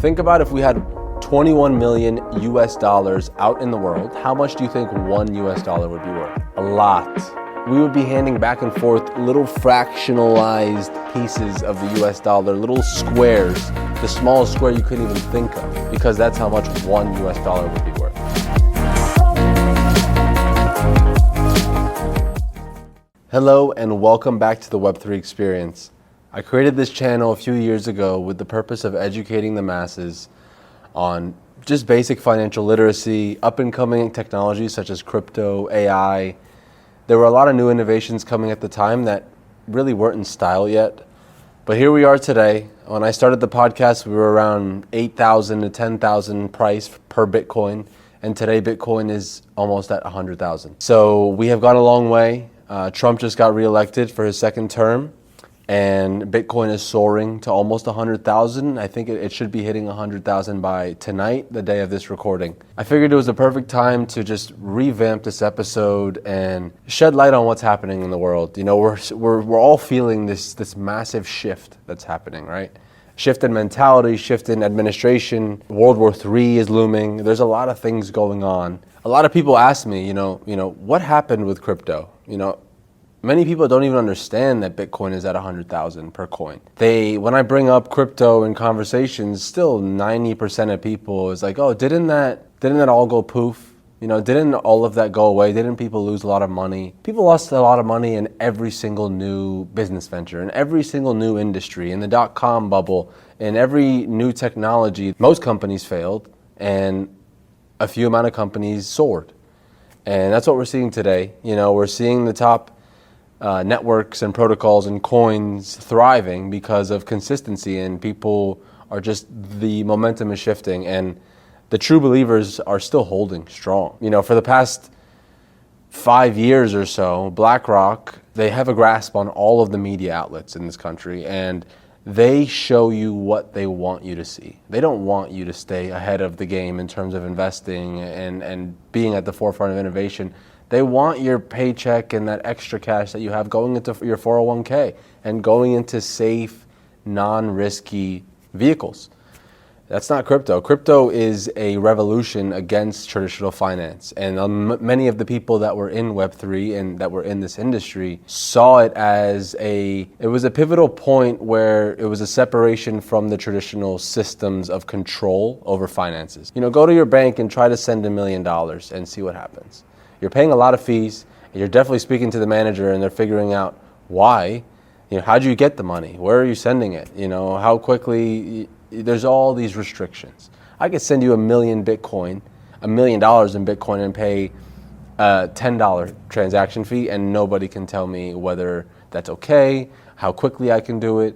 Think about if we had 21 million US dollars out in the world, how much do you think one US dollar would be worth? A lot. We would be handing back and forth little fractionalized pieces of the US dollar, little squares, the smallest square you couldn't even think of, because that's how much one US dollar would be worth. Hello and welcome back to the Web3 Experience. I created this channel a few years ago with the purpose of educating the masses on just basic financial literacy, up-and-coming technologies such as crypto, AI. There were a lot of new innovations coming at the time that really weren't in style yet. But here we are today. When I started the podcast, we were around 8,000 to 10,000 price per Bitcoin. And today Bitcoin is almost at 100,000. So we have gone a long way. Trump just got reelected for his second term. And Bitcoin is soaring to almost 100,000. I think it should be hitting 100,000 by tonight, the day of this recording. I figured it was a perfect time to just revamp this episode and shed light on what's happening in the world. You know, we're all feeling this massive shift that's happening, right? Shift in mentality, shift in administration. World War III is looming. There's a lot of things going on. A lot of people ask me, you know, what happened with crypto? Many people don't even understand that Bitcoin is at 100,000 per coin. When I bring up crypto in conversations, still 90% of people is like, oh, didn't that all go poof? Didn't all of that go away? Didn't people lose a lot of money? People lost a lot of money in every single new business venture, in every single new industry, in the dot-com bubble, in every new technology. Most companies failed, and a few amount of companies soared. And that's what we're seeing today. We're seeing the top networks and protocols and coins thriving because of consistency, and people are just, the momentum is shifting, and the true believers are still holding strong. For the past 5 years or so, Blackrock, they have a grasp on all of the media outlets in this country, and they show you what they want you to see. They don't want you to stay ahead of the game in terms of investing and being at the forefront of innovation. They want your paycheck and that extra cash that you have going into your 401k and going into safe, non-risky vehicles. That's not crypto. Crypto is a revolution against traditional finance. And many of the people that were in Web3 and that were in this industry saw it as it was a pivotal point where it was a separation from the traditional systems of control over finances. Go to your bank and try to send $1 million and see what happens. You're paying a lot of fees, and you're definitely speaking to the manager, and they're figuring out why. How'd you get the money? Where are you sending it? How quickly? There's all these restrictions. I could send you $1 million in Bitcoin, and pay a $10 transaction fee, and nobody can tell me whether that's okay, how quickly I can do it.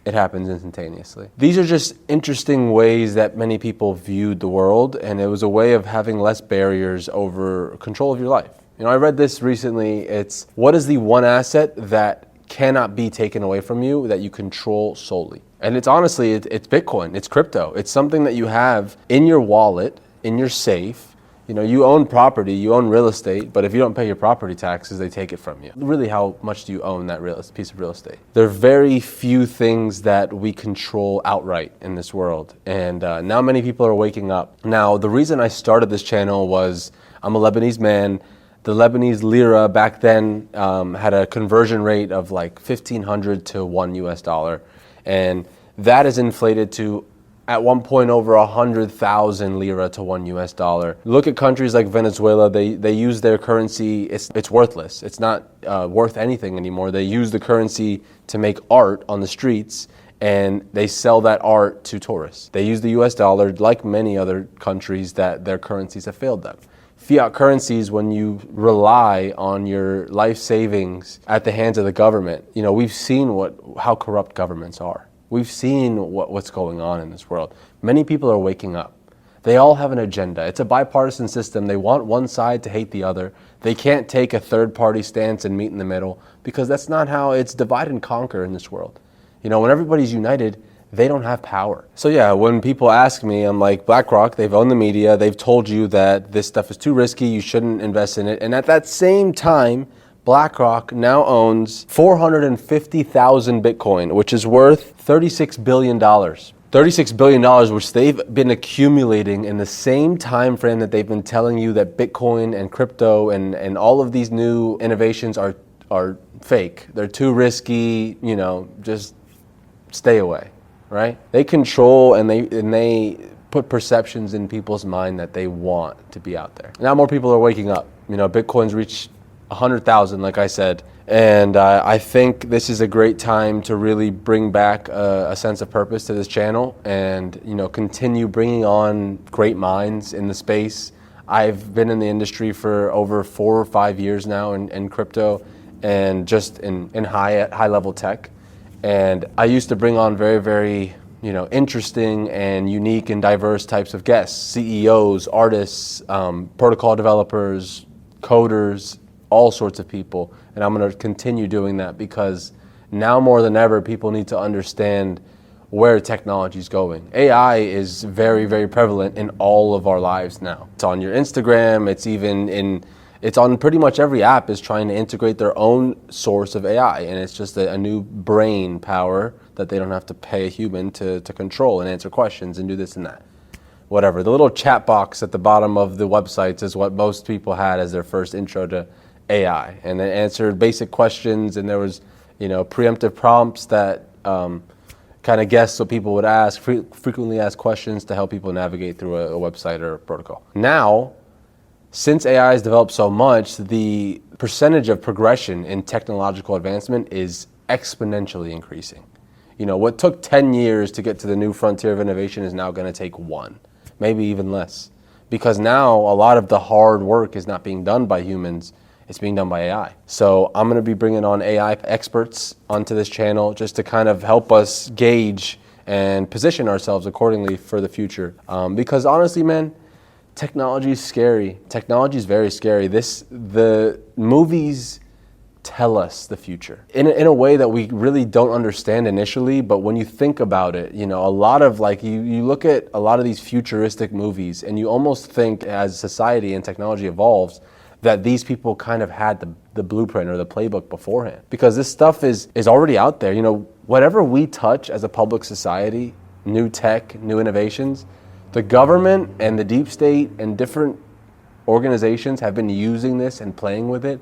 It happens instantaneously. These are just interesting ways that many people viewed the world, and it was a way of having less barriers over control of your life. I read this recently. It's, what is the one asset that cannot be taken away from you that you control solely? And it's honestly, it's Bitcoin, it's crypto. It's something that you have in your wallet, in your safe. You own property, you own real estate, but if you don't pay your property taxes, they take it from you. Really, how much do you own that piece of real estate? There are very few things that we control outright in this world, and now many people are waking up. Now, the reason I started this channel was I'm a Lebanese man. The Lebanese lira back then had a conversion rate of like 1,500 to $1 US, and that is inflated to at one point over 100,000 lira to $1 US. Look at countries like Venezuela. They use their currency. It's worthless. It's not worth anything anymore. They use the currency to make art on the streets, and they sell that art to tourists. They use the US dollar, like many other countries that their currencies have failed them. Fiat currencies, when you rely on your life savings at the hands of the government, we've seen how corrupt governments are. We've seen what's going on in this world. Many people are waking up. They all have an agenda. It's a bipartisan system. They want one side to hate the other. They can't take a third-party stance and meet in the middle, because that's not how it's divide and conquer in this world. When everybody's united, they don't have power. So yeah, when people ask me, I'm like, Blackrock, they've owned the media. They've told you that this stuff is too risky. You shouldn't invest in it. And at that same time, Blackrock now owns 450,000 Bitcoin, which is worth $36 billion. $36 billion, which they've been accumulating in the same time frame that they've been telling you that Bitcoin and crypto and all of these new innovations are fake. They're too risky, just stay away, right? They control and they put perceptions in people's mind that they want to be out there. Now more people are waking up. Bitcoin's reached 100,000, like I said. And I think this is a great time to really bring back a sense of purpose to this channel and, continue bringing on great minds in the space. I've been in the industry for over 4 or 5 years now in crypto and just in high level tech. And I used to bring on very, very, interesting and unique and diverse types of guests, CEOs, artists, protocol developers, coders, all sorts of people. And I'm going to continue doing that because now more than ever, people need to understand where technology is going. AI is very, very prevalent in all of our lives now. It's on your Instagram. It's on pretty much every app is trying to integrate their own source of AI. And it's just a new brain power that they don't have to pay a human to control and answer questions and do this and that. Whatever. The little chat box at the bottom of the websites is what most people had as their first intro to AI, and they answered basic questions, and there was, preemptive prompts that kind of guessed what people would ask, frequently asked questions to help people navigate through a website or a protocol. Now, since AI has developed so much, the percentage of progression in technological advancement is exponentially increasing. What took 10 years to get to the new frontier of innovation is now going to take 1, maybe even less, because now a lot of the hard work is not being done by humans. It's being done by AI. So I'm going to be bringing on AI experts onto this channel just to kind of help us gauge and position ourselves accordingly for the future. Because honestly, man, technology is scary. Technology is very scary. The movies tell us the future in a way that we really don't understand initially. But when you think about it, a lot of you look at a lot of these futuristic movies and you almost think as society and technology evolves, that these people kind of had the blueprint or the playbook beforehand. Because this stuff is already out there. Whatever we touch as a public society, new tech, new innovations, the government and the deep state and different organizations have been using this and playing with it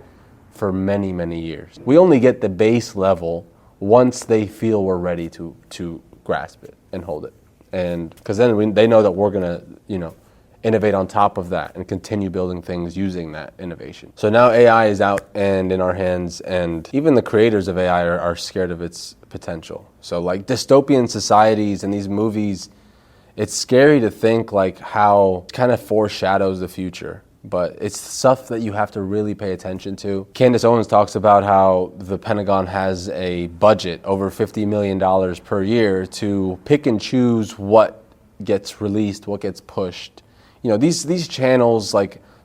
for many, many years. We only get the base level once they feel we're ready to grasp it and hold it. And because then they know that we're gonna, innovate on top of that and continue building things using that innovation. So now AI is out and in our hands, and even the creators of AI are scared of its potential. So dystopian societies and these movies, it's scary to think how it kind of foreshadows the future, but it's stuff that you have to really pay attention to. Candace Owens talks about how the Pentagon has a budget over $50 million per year to pick and choose what gets released, what gets pushed. These channels,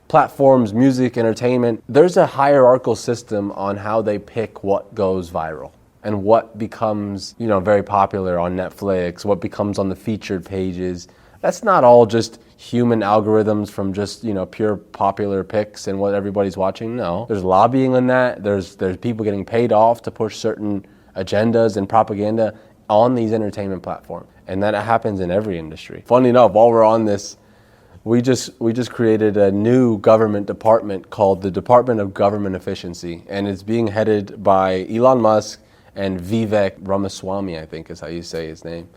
platforms, music, entertainment, there's a hierarchical system on how they pick what goes viral and what becomes, very popular on Netflix, what becomes on the featured pages. That's not all just human algorithms from just, pure popular picks and what everybody's watching. No, there's lobbying in that. There's people getting paid off to push certain agendas and propaganda on these entertainment platforms. And that happens in every industry. Funny enough, while we're on this, we just created a new government department called the Department of Government Efficiency, and it's being headed by Elon Musk and Vivek Ramaswamy, I think is how you say his name.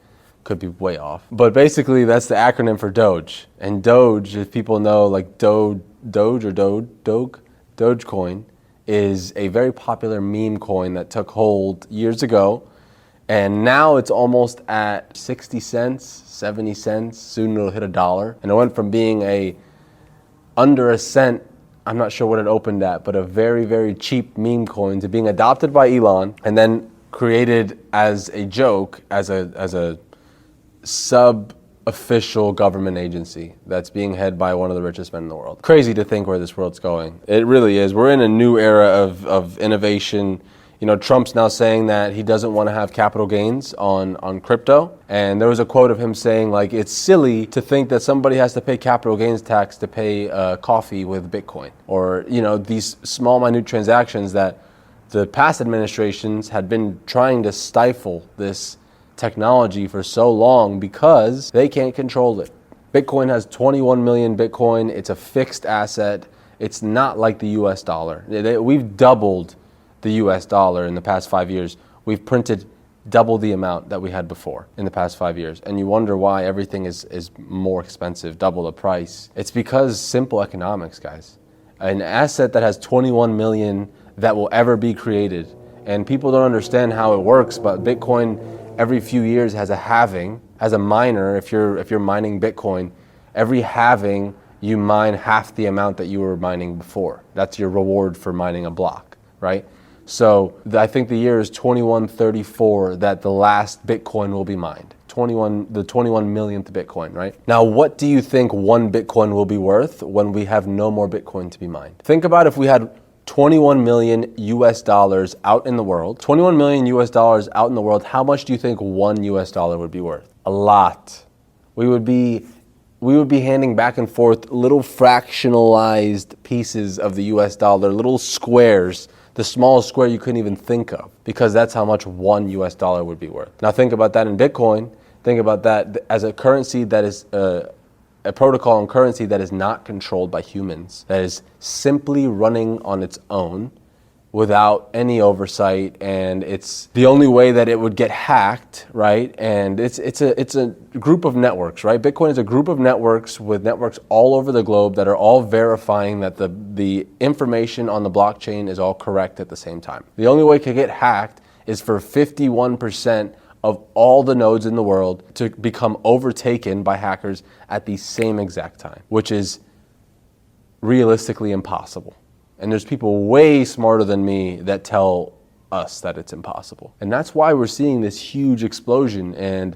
Could be way off. But basically, that's the acronym for DOGE. And DOGE, if people know, Dogecoin is a very popular meme coin that took hold years ago. And now it's almost at 60 cents, 70 cents. Soon it'll hit $1. And it went from being under a cent, I'm not sure what it opened at, but a very, very cheap meme coin to being adopted by Elon and then created as a joke, as a sub-official government agency that's being headed by one of the richest men in the world. Crazy to think where this world's going. It really is. We're in a new era of innovation. Trump's now saying that he doesn't want to have capital gains on crypto. And there was a quote of him saying, it's silly to think that somebody has to pay capital gains tax to pay coffee with Bitcoin. Or, these small, minute transactions that the past administrations had been trying to stifle this technology for so long because they can't control it. Bitcoin has 21 million Bitcoin. It's a fixed asset. It's not like the US dollar. We've doubled the US dollar in the past 5 years. We've printed double the amount that we had before in the past 5 years. And you wonder why everything is more expensive, double the price. It's because simple economics, guys. An asset that has 21 million that will ever be created. And people don't understand how it works, but Bitcoin every few years has a halving. As a miner, if you're mining Bitcoin, every halving you mine half the amount that you were mining before. That's your reward for mining a block, right? So I think the year is 2134 that the last Bitcoin will be mined. The 21 millionth Bitcoin, right? Now, what do you think one Bitcoin will be worth when we have no more Bitcoin to be mined? Think about if we had 21 million US dollars out in the world. 21 million US dollars out in the world, how much do you think $1 US would be worth? A lot. We would be handing back and forth little fractionalized pieces of the US dollar, little squares, the smallest square you couldn't even think of, because that's how much $1 US would be worth. Now think about that in Bitcoin. Think about that as a currency that is a protocol and currency that is not controlled by humans, that is simply running on its own without any oversight, and it's the only way that it would get hacked, right? And it's a group of networks, right? Bitcoin is a group of networks with networks all over the globe that are all verifying that the information on the blockchain is all correct at the same time. The only way it could get hacked is for 51% of all the nodes in the world to become overtaken by hackers at the same exact time, which is realistically impossible. And there's people way smarter than me that tell us that it's impossible. And that's why we're seeing this huge explosion. And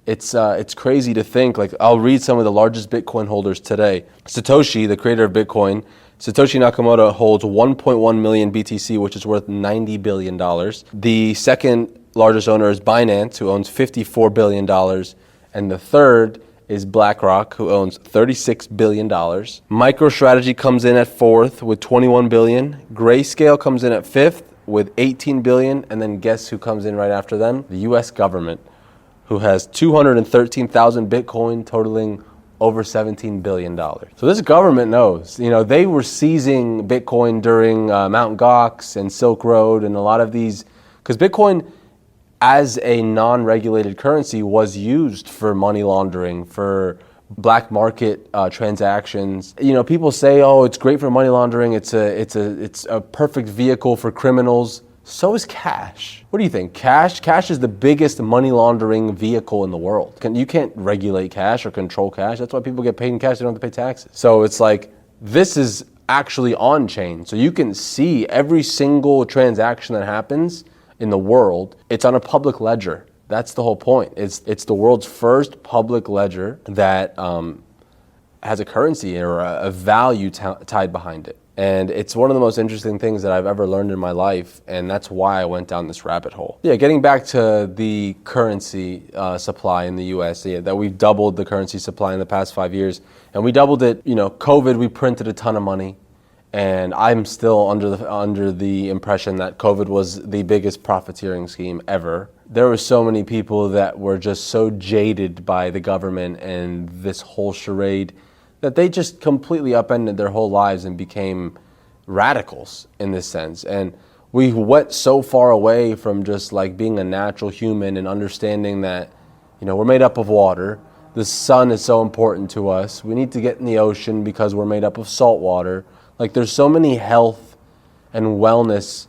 it's crazy to think, like, I'll read some of the largest Bitcoin holders today. Satoshi, the creator of Bitcoin, Satoshi Nakamoto holds 1.1 million BTC, which is worth $90 billion. The second largest owner is Binance, who owns $54 billion. And the third is Blackrock, who owns $36 billion. MicroStrategy comes in at fourth with $21 billion. Grayscale comes in at fifth with $18 billion. And then guess who comes in right after them? The US government, who has 213,000 Bitcoin totaling over $17 billion. So this government knows, they were seizing Bitcoin during Mt. Gox and Silk Road and a lot of these, because Bitcoin as a non-regulated currency was used for money laundering, for black market transactions. People say, oh, it's great for money laundering. It's a perfect vehicle for criminals. So is cash. What do you think? Cash is the biggest money laundering vehicle in the world. You can't regulate cash or control cash. That's why people get paid in cash. They don't have to pay taxes. So it's like, this is actually on chain. So you can see every single transaction that happens in the world. It's on a public ledger. That's the whole point. It's the world's first public ledger that has a currency or a value tied behind it. And it's one of the most interesting things that I've ever learned in my life, and that's why I went down this rabbit hole. Yeah, getting back to the currency supply in the US, that we've doubled the currency supply in the past 5 years, and we doubled it, COVID, we printed a ton of money, and I'm still under the impression that COVID was the biggest profiteering scheme ever. There were so many people that were just so jaded by the government and this whole charade that they just completely upended their whole lives and became radicals in this sense. And we went so far away from just like being a natural human and understanding that, we're made up of water. The sun is so important to us. We need to get in the ocean because we're made up of salt water. Like, there's so many health and wellness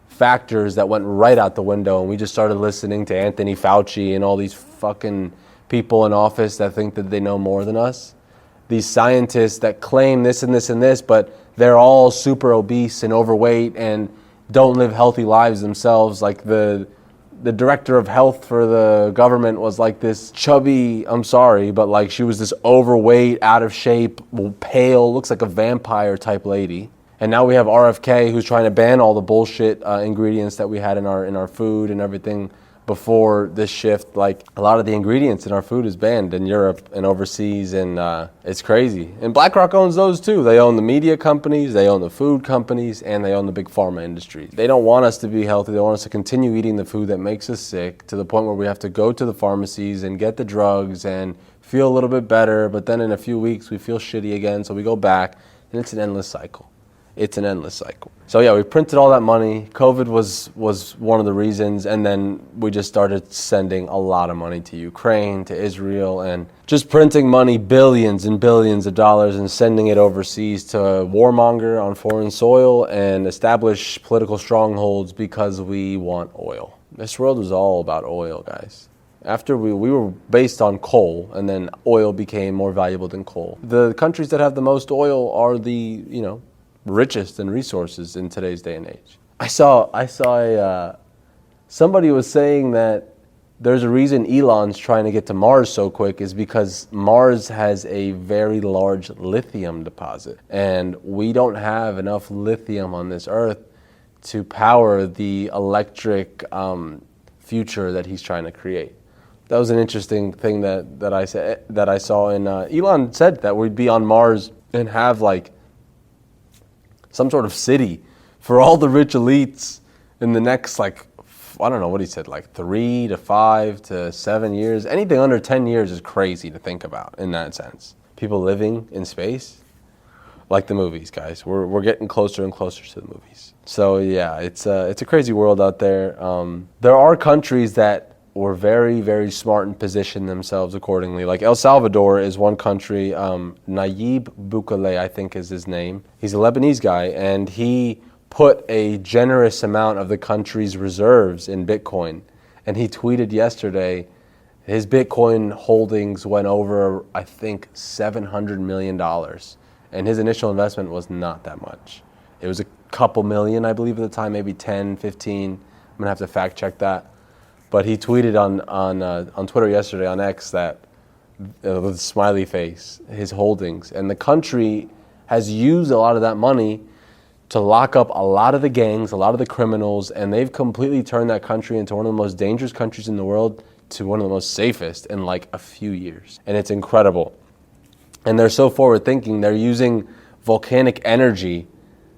factors that went right out the window, and we just started listening to Anthony Fauci and all these fucking people in office that think that they know more than us. These scientists that claim this and this and this, but they're all super obese and overweight and don't live healthy lives themselves. Like the director of health for the government was like this chubby, I'm sorry, but like she was this overweight, out of shape, pale, looks like a vampire type lady. And now we have RFK who's trying to ban all the bullshit ingredients that we had in our food and everything before this shift, like a lot of the ingredients in our food is banned in Europe and overseas, and it's crazy. And Blackrock owns those too. They own the media companies, they own the food companies, and they own the big pharma industry. They don't want us to be healthy. They want us to continue eating the food that makes us sick, to the point where we have to go to the pharmacies and get the drugs and feel a little bit better, but then in a few weeks we feel shitty again, so we go back, and it's an endless cycle. It's an endless cycle. So yeah, we printed all that money. COVID was one of the reasons, and then we just started sending a lot of money to Ukraine, to Israel, and just printing money, billions and billions of dollars, and sending it overseas to warmonger on foreign soil and establish political strongholds because we want oil. This world is all about oil, guys. After we were based on coal, and then oil became more valuable than coal. The countries that have the most oil are the, richest in resources in today's day and age. I saw somebody was saying that there's a reason Elon's trying to get to Mars so quick is because Mars has a very large lithium deposit, and we don't have enough lithium on this Earth to power the electric future that he's trying to create. That was an interesting thing that I saw, and Elon said that we'd be on Mars and have like some sort of city for all the rich elites in the next, I don't know what he said, 3 to 5 to 7 years. Anything under 10 years is crazy to think about in that sense. People living in space, like the movies, guys. We're getting closer and closer to the movies. So yeah, it's a crazy world out there. There are countries that were very, very smart and positioned themselves accordingly. Like El Salvador is one country. Nayib Bukele, I think is his name. He's a Lebanese guy, and he put a generous amount of the country's reserves in Bitcoin. And he tweeted yesterday, his Bitcoin holdings went over, I think, $700 million. And his initial investment was not that much. It was a couple million, I believe at the time, maybe 10, 15. I'm gonna have to fact check that. But he tweeted on Twitter yesterday, on X, that with a smiley face, his holdings. And the country has used a lot of that money to lock up a lot of the gangs, a lot of the criminals, and they've completely turned that country into one of the most dangerous countries in the world to one of the most safest in a few years. And it's incredible. And they're so forward thinking, they're using volcanic energy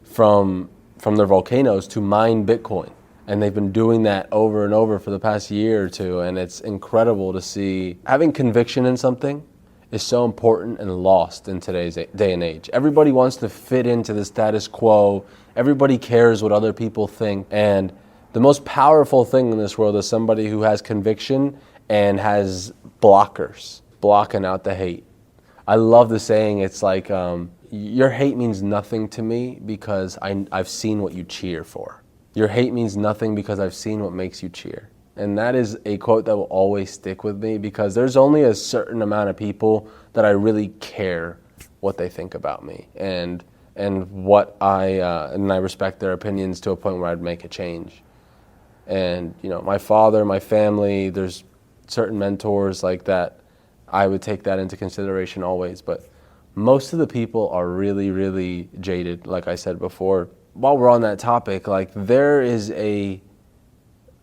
from their volcanoes to mine Bitcoin. And they've been doing that over and over for the past year or two, and it's incredible to see. Having conviction in something is so important and lost in today's day and age. Everybody wants to fit into the status quo. Everybody cares what other people think. And the most powerful thing in this world is somebody who has conviction and has blockers, blocking out the hate. I love the saying, it's like, your hate means nothing to me because I've seen what you cheer for. Your hate means nothing because I've seen what makes you cheer. And that is a quote that will always stick with me, because there's only a certain amount of people that I really care what they think about me, and what and I respect their opinions to a point where I'd make a change. And my father, my family, there's certain mentors like that. I would take that into consideration always, but most of the people are really, really jaded, like I said before. While we're on that topic, there is a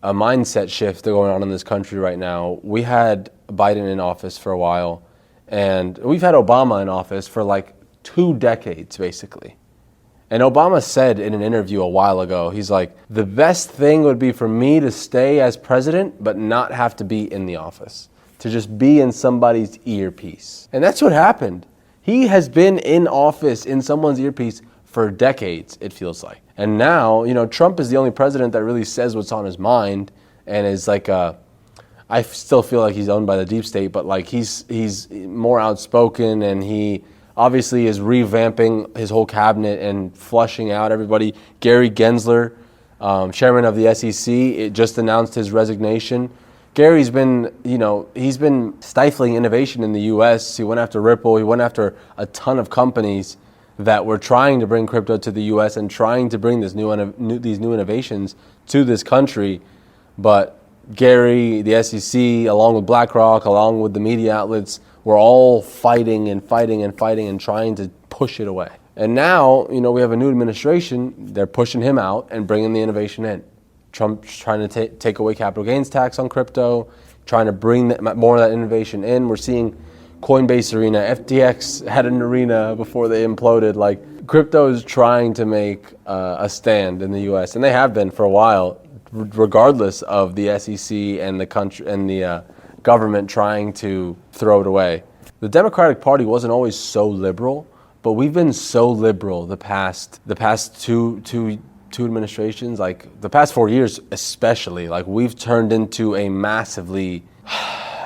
mindset shift going on in this country right now. We had Biden in office for a while, and we've had Obama in office for 2 decades, basically. And Obama said in an interview a while ago, he's like, the best thing would be for me to stay as president, but not have to be in the office, to just be in somebody's earpiece. And that's what happened. He has been in office in someone's earpiece for decades, it feels like. And now, Trump is the only president that really says what's on his mind, and is I still feel like he's owned by the deep state, but he's more outspoken, and he obviously is revamping his whole cabinet and flushing out everybody. Gary Gensler, chairman of the SEC, just announced his resignation. Gary's been, he's been stifling innovation in the U.S. He went after Ripple. He went after a ton of companies that were trying to bring crypto to the U.S. and trying to bring these new innovations to this country. But Gary, the SEC, along with Blackrock, along with the media outlets, were all fighting and trying to push it away. And now, we have a new administration. They're pushing him out and bringing the innovation in. Trump's trying to take away capital gains tax on crypto, trying to bring more of that innovation in. We're seeing Coinbase arena, FTX had an arena before they imploded. Like, crypto is trying to make a stand in the U.S., and they have been for a while, regardless of the SEC and the country and the government trying to throw it away. The Democratic Party wasn't always so liberal, but we've been so liberal the past two administrations, like the past 4 years especially. Like, we've turned into a massively,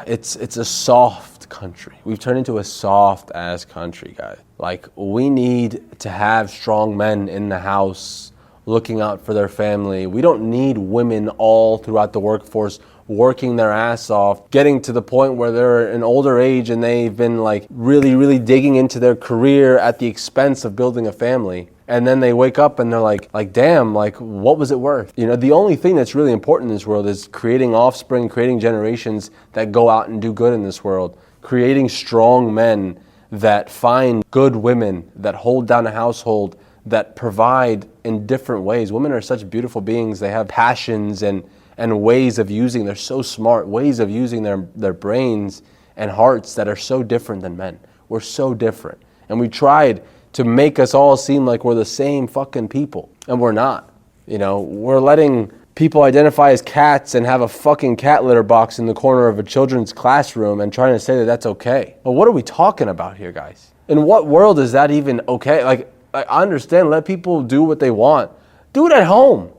it's a soft country. We've turned into a soft ass country, guys. Like, we need to have strong men in the house looking out for their family. We don't need women all throughout the workforce working their ass off, getting to the point where they're an older age and they've been like really digging into their career at the expense of building a family. And then they wake up and they're like damn, like, what was it worth? You know, the only thing that's really important in this world is creating offspring, creating generations that go out and do good in this world, creating strong men that find good women, that hold down a household, that provide in different ways. Women are such beautiful beings. They have passions and ways of using, they're so smart, ways of using their brains and hearts that are so different than men. We're so different. And we tried to make us all seem like we're the same fucking people. And we're not. You know, we're letting people identify as cats and have a fucking cat litter box in the corner of a children's classroom and trying to say that that's okay. But what are we talking about here, guys? In what world is that even okay? Like, I understand, let people do what they want. Do it at home.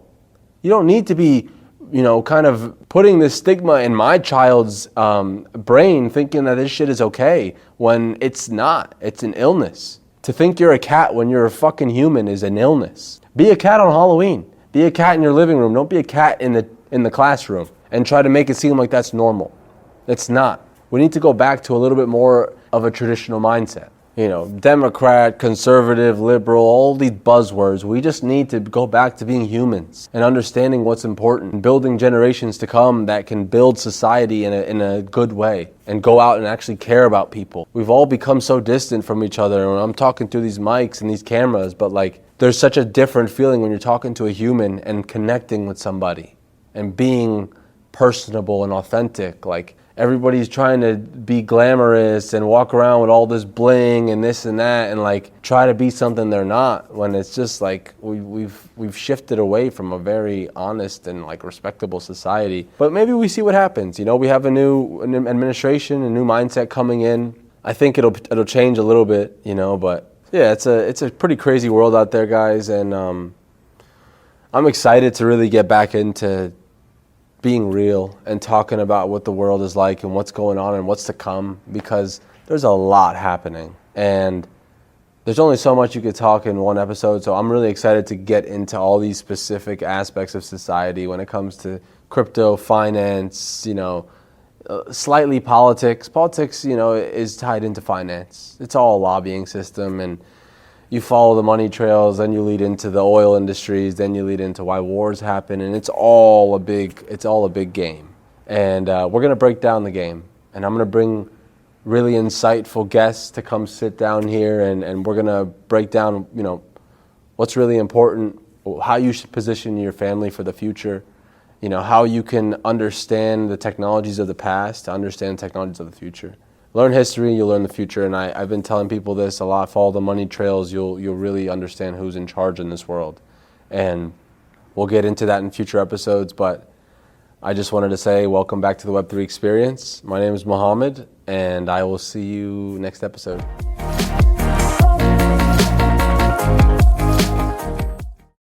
You don't need to be, you know, kind of putting this stigma in my child's brain thinking that this shit is okay when it's not. It's an illness. To think you're a cat when you're a fucking human is an illness. Be a cat on Halloween. Be a cat in your living room. Don't be a cat in the classroom and try to make it seem like that's normal. It's not. We need to go back to a little bit more of a traditional mindset. You know, Democrat, conservative, liberal, all these buzzwords. We just need to go back to being humans and understanding what's important, and building generations to come that can build society in a good way and go out and actually care about people. We've all become so distant from each other. And I'm talking through these mics and these cameras, but like, there's such a different feeling when you're talking to a human and connecting with somebody and being personable and authentic. Like, everybody's trying to be glamorous and walk around with all this bling and this and that and like try to be something they're not, when it's just like we've shifted away from a very honest and like respectable society. But maybe we see what happens. You know, we have a new administration, a new mindset coming in. I think it'll change a little bit, you know, but yeah, it's a pretty crazy world out there, guys, and I'm excited to really get back into being real and talking about what the world is like and what's going on and what's to come, because there's a lot happening and there's only so much you could talk in one episode. So I'm really excited to get into all these specific aspects of society when it comes to crypto, finance, you know, slightly politics. Politics, you know, is tied into finance. It's all a lobbying system, and you follow the money trails, then you lead into the oil industries, then you lead into why wars happen, and it's all a big game. And we're gonna break down the game, and I'm gonna bring really insightful guests to come sit down here, and we're gonna break down, you know, what's really important, how you should position your family for the future, you know, how you can understand the technologies of the past to understand the technologies of the future. Learn history, you'll learn the future, and I've been telling people this a lot. Follow the money trails, you'll really understand who's in charge in this world. And we'll get into that in future episodes, but I just wanted to say welcome back to the Web3 Experience. My name is Mohammed, and I will see you next episode.